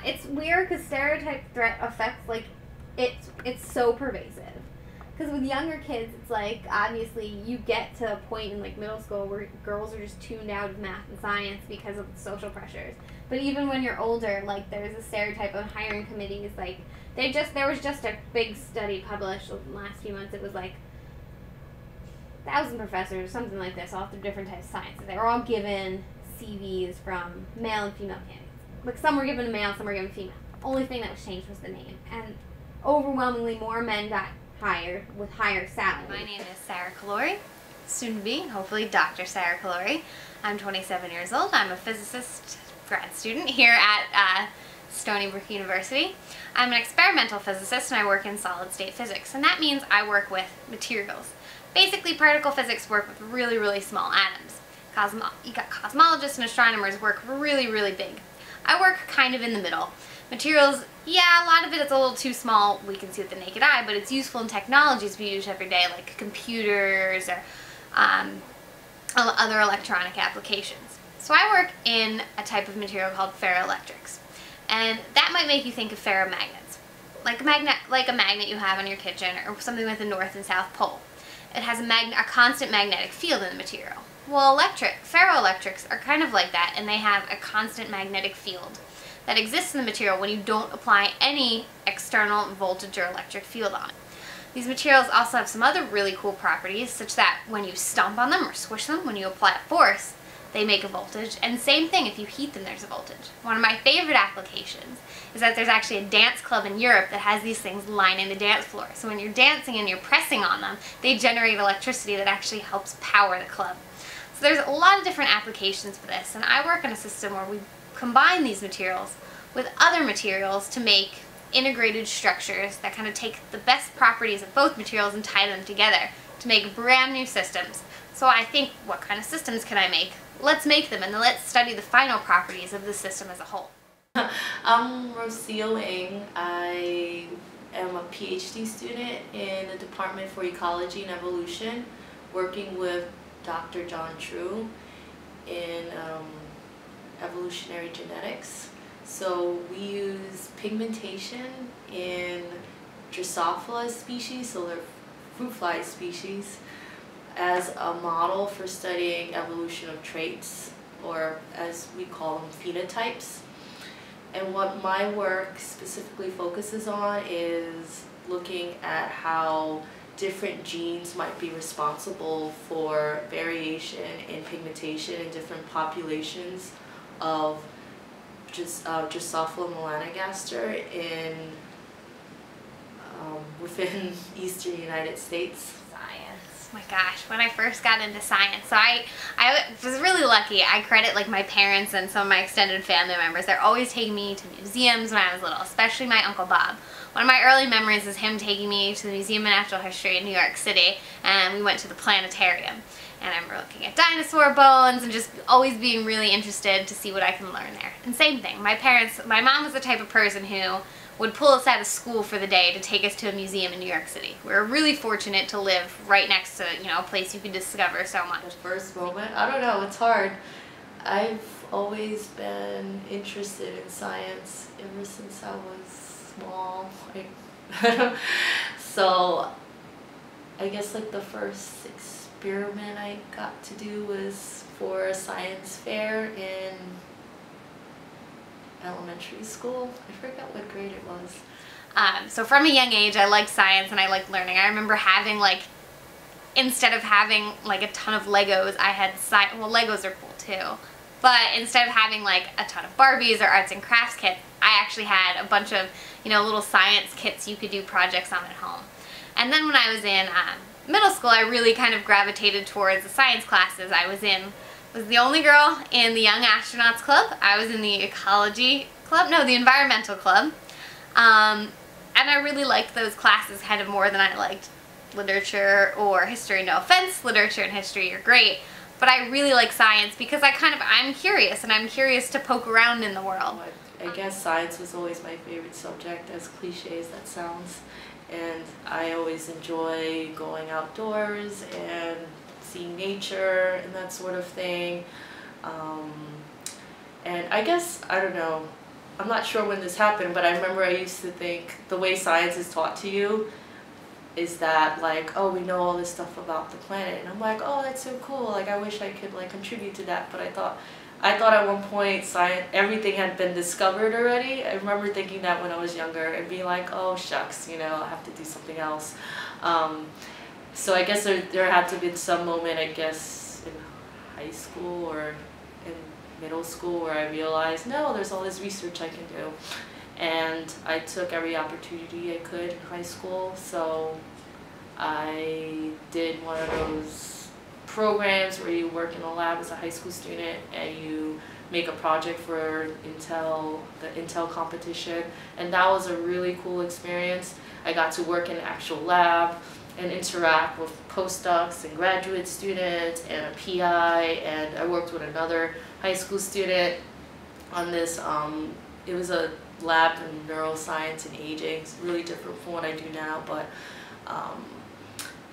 it's weird because stereotype threat affects, like, it's so pervasive. Because with younger kids, it's like, obviously, you get to a point in, like, middle school where girls are just tuned out of math and science because of the social pressures. But even when you're older, like, there's a stereotype of hiring committees, like, there was just a big study published in the last few months. It was, like, 1,000 professors, something like this, all through different types of sciences. They were all given CVs from male and female candidates. Like, some were given to male, some were given female. Only thing that was changed was the name. And overwhelmingly more men got hired with higher salaries. My name is Sarah Calori, soon to be, hopefully, Dr. Sarah Calori. I'm 27 years old. I'm a physicist grad student here at Stony Brook University. I'm an experimental physicist and I work in solid state physics, and that means I work with materials. Basically, particle physics work with really, really small atoms. You got cosmologists and astronomers work really, really big. I work kind of in the middle. Materials, yeah, a lot of it is a little too small, we can see with the naked eye, but it's useful in technologies we use every day, like computers or other electronic applications. So I work in a type of material called ferroelectrics, and that might make you think of ferromagnets, like a magnet you have in your kitchen, or something with a north and south pole. It has a constant magnetic field in the material. Well, ferroelectrics are kind of like that, and they have a constant magnetic field that exists in the material when you don't apply any external voltage or electric field on it. These materials also have some other really cool properties, such that when you stomp on them or squish them, when you apply a force, they make a voltage, and same thing, if you heat them, there's a voltage. One of my favorite applications is that there's actually a dance club in Europe that has these things lining the dance floor. So when you're dancing and you're pressing on them, they generate electricity that actually helps power the club. So there's a lot of different applications for this, and I work in a system where we combine these materials with other materials to make integrated structures that kind of take the best properties of both materials and tie them together to make brand new systems. So I think, what kind of systems can I make? Let's make them, and then let's study the final properties of the system as a whole. I'm Rocio Ng. I am a PhD student in the Department for Ecology and Evolution, working with Dr. John True in evolutionary genetics. So we use pigmentation in Drosophila species, so they're fruit fly species, as a model for studying evolution of traits, or as we call them, phenotypes. And what my work specifically focuses on is looking at how different genes might be responsible for variation in pigmentation in different populations of Drosophila melanogaster within eastern United States. Science. My gosh, when I first got into science, so I was really lucky. I credit like my parents and some of my extended family members. They're always taking me to museums when I was little, especially my Uncle Bob. One of my early memories is him taking me to the Museum of Natural History in New York City, and we went to the planetarium. And I remember looking at dinosaur bones and just always being really interested to see what I can learn there. And same thing, my mom was the type of person who would pull us out of school for the day to take us to a museum in New York City. We were really fortunate to live right next to, a place you could discover so much. The first moment, I don't know, it's hard. I've always been interested in science ever since I was small. So I guess like the first experiment I got to do was for a science fair in elementary school. I forgot what grade it was. So from a young age, I liked science and I liked learning. I remember having instead of having a ton of Legos, I had Legos are cool too. But instead of having a ton of Barbies or arts and crafts kits, I actually had a bunch of, little science kits you could do projects on at home. And then when I was in middle school, I really kind of gravitated towards the science classes. I was the only girl in the Young Astronauts Club. I was in the ecology club, no, the environmental club. And I really liked those classes kind of more than I liked literature or history. No offense, literature and history are great, but I really like science because I'm curious, and I'm curious to poke around in the world. I guess science was always my favorite subject, as cliche as that sounds. And I always enjoy going outdoors and seeing nature and that sort of thing. And I guess, I don't know, I'm not sure when this happened, but I remember I used to think the way science is taught to you is that like, oh, we know all this stuff about the planet, and I'm like, oh, that's so cool, like I wish I could like contribute to that. But I thought at one point science, everything had been discovered already. I remember thinking that when I was younger and being like, oh shucks, you know, I have to do something else. So I guess there had to have been some moment, I guess, in high school or in middle school where I realized, no, there's all this research I can do. And I took every opportunity I could in high school. So I did one of those programs where you work in a lab as a high school student and you make a project for the Intel competition. And that was a really cool experience. I got to work in an actual lab and interact with postdocs and graduate students and a PI, and I worked with another high school student on this. It was a lab in neuroscience and aging. It's really different from what I do now,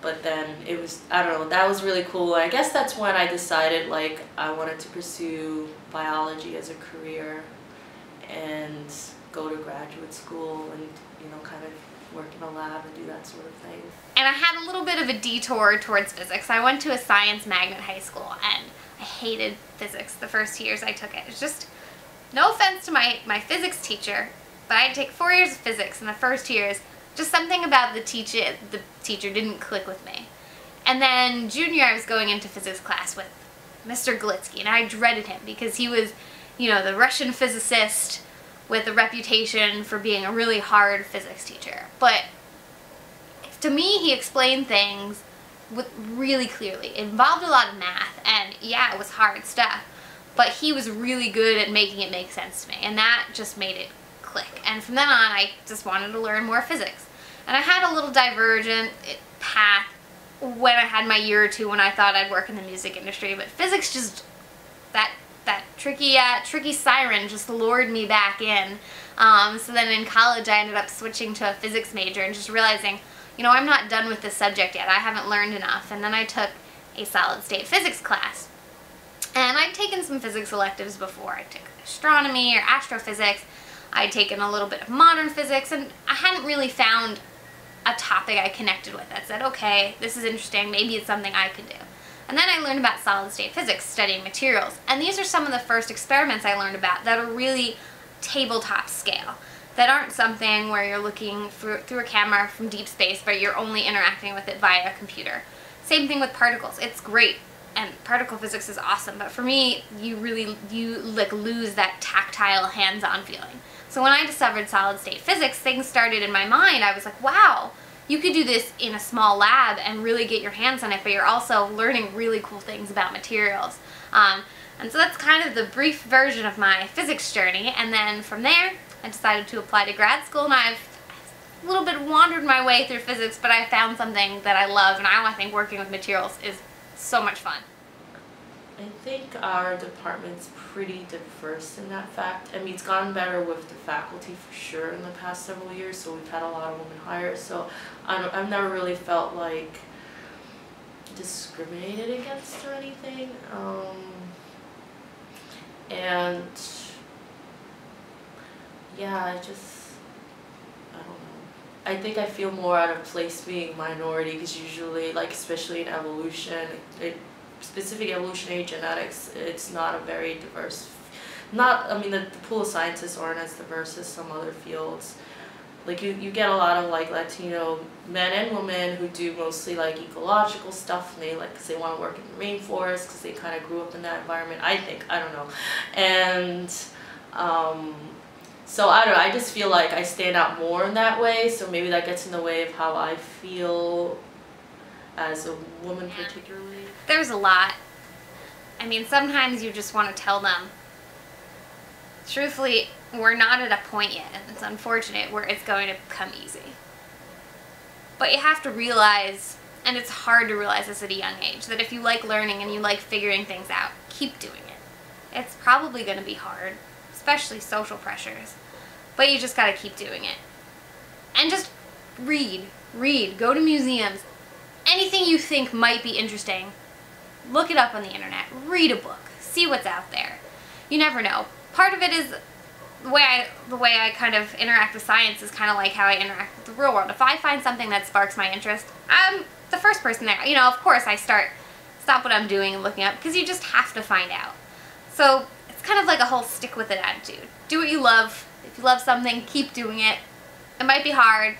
but then it was, I don't know, that was really cool. I guess that's when I decided like I wanted to pursue biology as a career and go to graduate school and, you know, kind of work in a lab and do that sort of thing. And I had a little bit of a detour towards physics. I went to a science magnet high school and I hated physics the first 2 years I took it. It's just, no offense to my physics teacher, but I had to take 4 years of physics in the first 2 years. Just something about the teacher didn't click with me. And then junior I was going into physics class with Mr. Galitsky, and I dreaded him because he was, you know, the Russian physicist with a reputation for being a really hard physics teacher. But to me, he explained things really clearly. It involved a lot of math, and yeah, it was hard stuff, but he was really good at making it make sense to me, and that just made it click. And from then on, I just wanted to learn more physics. And I had a little divergent path when I had my year or two when I thought I'd work in the music industry, but physics just, that tricky siren just lured me back in. So then in college I ended up switching to a physics major and just realizing, you know, I'm not done with this subject yet. I haven't learned enough. And then I took a solid state physics class. And I'd taken some physics electives before. I took astronomy or astrophysics. I'd taken a little bit of modern physics, and I hadn't really found a topic I connected with that said, okay, this is interesting, maybe it's something I could do. And then I learned about solid state physics, studying materials. And these are some of the first experiments I learned about that are really tabletop scale, that aren't something where you're looking through a camera from deep space, but you're only interacting with it via a computer. Same thing with particles. It's great, and particle physics is awesome, but for me, you like lose that tactile, hands-on feeling. So when I discovered solid state physics, things started in my mind. I was like, wow, you could do this in a small lab and really get your hands on it, but you're also learning really cool things about materials. And so that's kind of the brief version of my physics journey. And then from there, I decided to apply to grad school, and I've a little bit wandered my way through physics, but I found something that I love, and I think working with materials is so much fun. I think our department's pretty diverse in that fact. I mean, it's gotten better with the faculty for sure in the past several years, so we've had a lot of women hires, so I've never really felt like discriminated against or anything. And yeah, I don't know. I think I feel more out of place being minority, because usually, like especially in evolution, specific evolutionary genetics, it's not a very diverse, I mean the pool of scientists aren't as diverse as some other fields. Like you get a lot of like Latino men and women who do mostly like ecological stuff, and they like, because they want to work in the rainforest because they kind of grew up in that environment, I think, I don't know. And so I don't know, I just feel like I stand out more in that way, so maybe that gets in the way of how I feel as a woman particularly. There's a lot. I mean, sometimes you just want to tell them, truthfully, we're not at a point yet, and it's unfortunate, where it's going to come easy. But you have to realize, and it's hard to realize this at a young age, that if you like learning and you like figuring things out, keep doing it. It's probably going to be hard, especially social pressures, but you just got to keep doing it. And just read, go to museums, anything you think might be interesting, look it up on the internet, read a book, see what's out there. You never know. Part of it is the way I kind of interact with science is kind of like how I interact with the real world. If I find something that sparks my interest, I'm the first person there. You know, of course I stop what I'm doing and looking up, because you just have to find out. So it's kind of like a whole stick with it attitude. Do what you love. If you love something, keep doing it. It might be hard,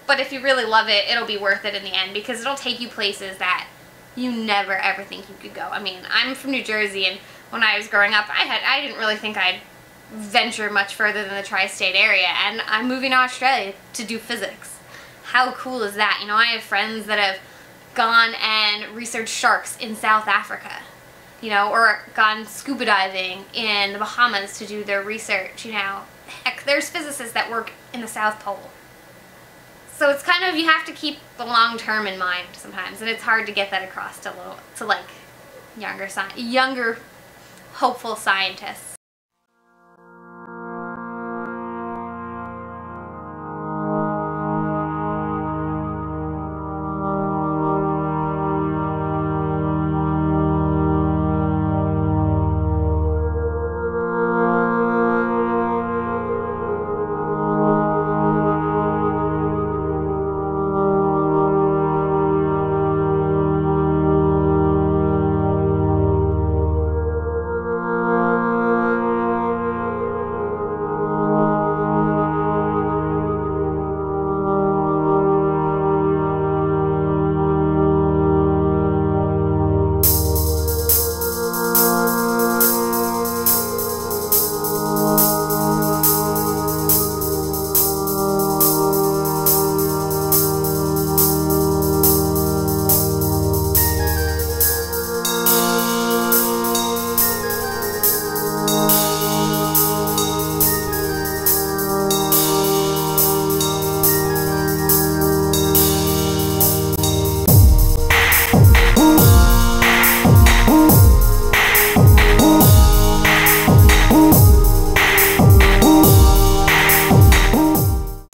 but if you really love it, it'll be worth it in the end, because it'll take you places that you never ever think you could go. I mean, I'm from New Jersey, and when I was growing up, I didn't really think I'd venture much further than the tri-state area, and I'm moving to Australia to do physics. How cool is that? You know, I have friends that have gone and researched sharks in South Africa, you know, or gone scuba diving in the Bahamas to do their research, you know. Heck, there's physicists that work in the South Pole. So it's kind of, you have to keep the long term in mind sometimes, and it's hard to get that across to like younger hopeful scientists.